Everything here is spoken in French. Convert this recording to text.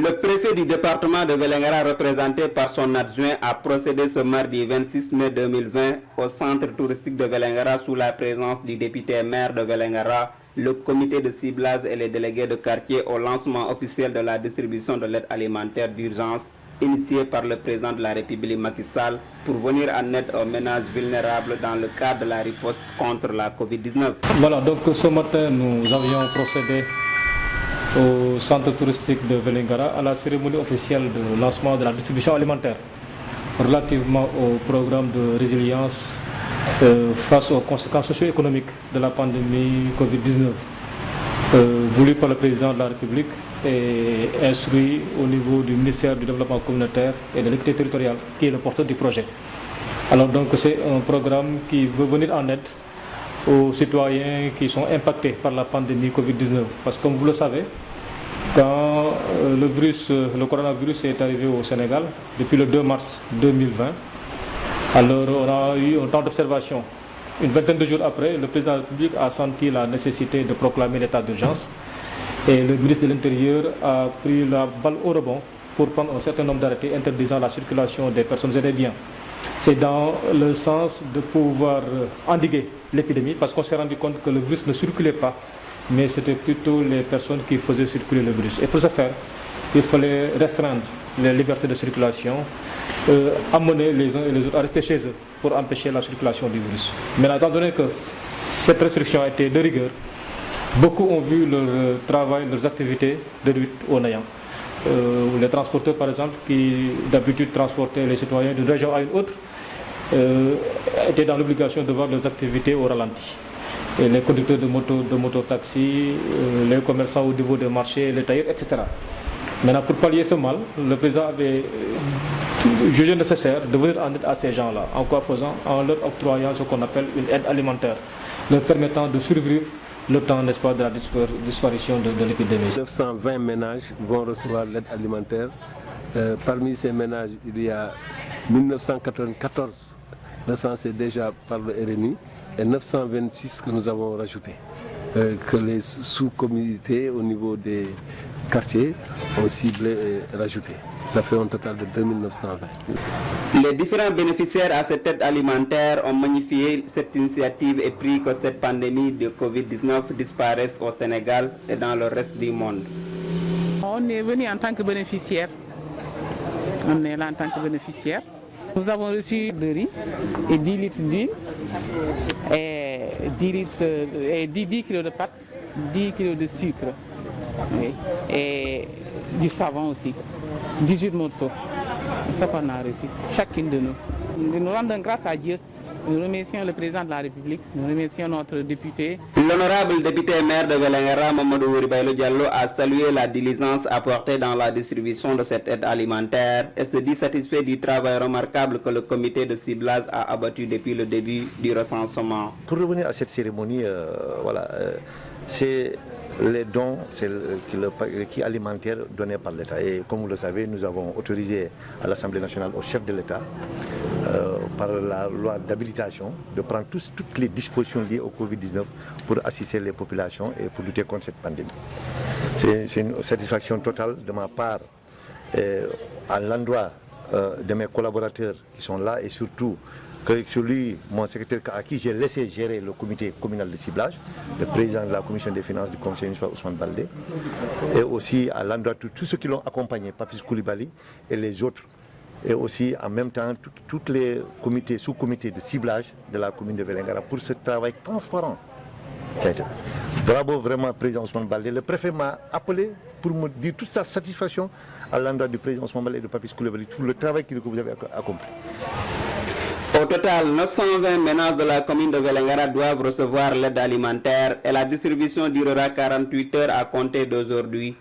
Le préfet du département de Vélingara, représenté par son adjoint, a procédé ce mardi 26 mai 2020 au centre touristique de Vélingara sous la présence du député maire de Vélingara, le comité de ciblage et les délégués de quartier au lancement officiel de la distribution de l'aide alimentaire d'urgence initiée par le président de la République Macky Sall pour venir en aide aux ménages vulnérables dans le cadre de la riposte contre la Covid-19. Voilà, donc ce matin nous avions procédé au centre touristique de Vélingara à la cérémonie officielle de lancement de la distribution alimentaire relativement au programme de résilience face aux conséquences socio-économiques de la pandémie Covid-19 voulu par le président de la République et instruit au niveau du ministère du Développement communautaire et de l'équité territoriale qui est le porteur du projet. Alors donc c'est un programme qui veut venir en aide aux citoyens qui sont impactés par la pandémie Covid-19 parce que comme vous le savez, quand le coronavirus est arrivé au Sénégal depuis le 2 mars 2020, alors on a eu un temps d'observation. Une vingtaine de jours après, le président de la République a senti la nécessité de proclamer l'état d'urgence et le ministre de l'Intérieur a pris la balle au rebond pour prendre un certain nombre d'arrêtés interdisant la circulation des personnes et des biens. C'est dans le sens de pouvoir endiguer l'épidémie parce qu'on s'est rendu compte que le virus ne circulait pas, mais c'était plutôt les personnes qui faisaient circuler le virus. Et pour ce faire, il fallait restreindre les libertés de circulation, amener les uns et les autres à rester chez eux pour empêcher la circulation du virus. Mais étant donné que cette restriction a été de rigueur, beaucoup ont vu leur travail, leurs activités réduites au néant. Les transporteurs, par exemple, qui d'habitude transportaient les citoyens d'une région à une autre, étaient dans l'obligation de voir leurs activités au ralenti. Et les conducteurs de moto-taxi, les commerçants au niveau des marchés, les tailleurs, etc. Maintenant, pour pallier ce mal, le président avait jugé nécessaire de venir en aide à ces gens-là. En quoi faisant? En leur octroyant ce qu'on appelle une aide alimentaire, leur permettant de survivre le temps, n'est-ce pas, de la disparition de l'épidémie. 920 ménages vont recevoir l'aide alimentaire. Parmi ces ménages, il y a 1994 recensés déjà par le RNU et 926 que nous avons rajoutés, que les sous-communautés au niveau des quartiers ont ciblé et rajouté. Ça fait un total de 2920. Les différents bénéficiaires à cette aide alimentaire ont magnifié cette initiative et pris que cette pandémie de Covid-19 disparaisse au Sénégal et dans le reste du monde. On est venu en tant que bénéficiaire. On est là en tant que bénéficiaire. Nous avons reçu de riz et 10 litres d'huile et 10 kg de pâtes, 10 kg de sucre et du savon aussi, 18 morceaux. C'est ça qu'on a reçu, chacune de nous. Nous rendons grâce à Dieu. Nous remercions le président de la République, nous remercions notre député. L'honorable député maire de Vélingara, Mamadou Ouribaïlo Diallo, a salué la diligence apportée dans la distribution de cette aide alimentaire et se dit satisfait du travail remarquable que le comité de ciblage a abattu depuis le début du recensement. Pour revenir à cette cérémonie, c'est les dons qui alimentaires donnés par l'État. Et comme vous le savez, nous avons autorisé à l'Assemblée nationale, au chef de l'État, par la loi d'habilitation, de prendre toutes les dispositions liées au Covid-19 pour assister les populations et pour lutter contre cette pandémie. C'est une satisfaction totale de ma part à l'endroit de mes collaborateurs qui sont là et surtout que mon secrétaire à qui j'ai laissé gérer le comité communal de ciblage, le président de la commission des finances du conseil municipal Ousmane Baldé, et aussi à l'endroit de tous ceux qui l'ont accompagné, Papis Koulibaly et les autres, et aussi en même temps tous les comités, sous-comités de ciblage de la commune de Vélingara pour ce travail transparent. Bravo vraiment président Ousmane Baldé. Le préfet m'a appelé pour me dire toute sa satisfaction à l'endroit du président Ousmane Baldé et de Papis Koulibaly pour le travail que vous avez accompli. Au total, 920 ménages de la commune de Vélingara doivent recevoir l'aide alimentaire et la distribution durera 48 heures à compter d'aujourd'hui.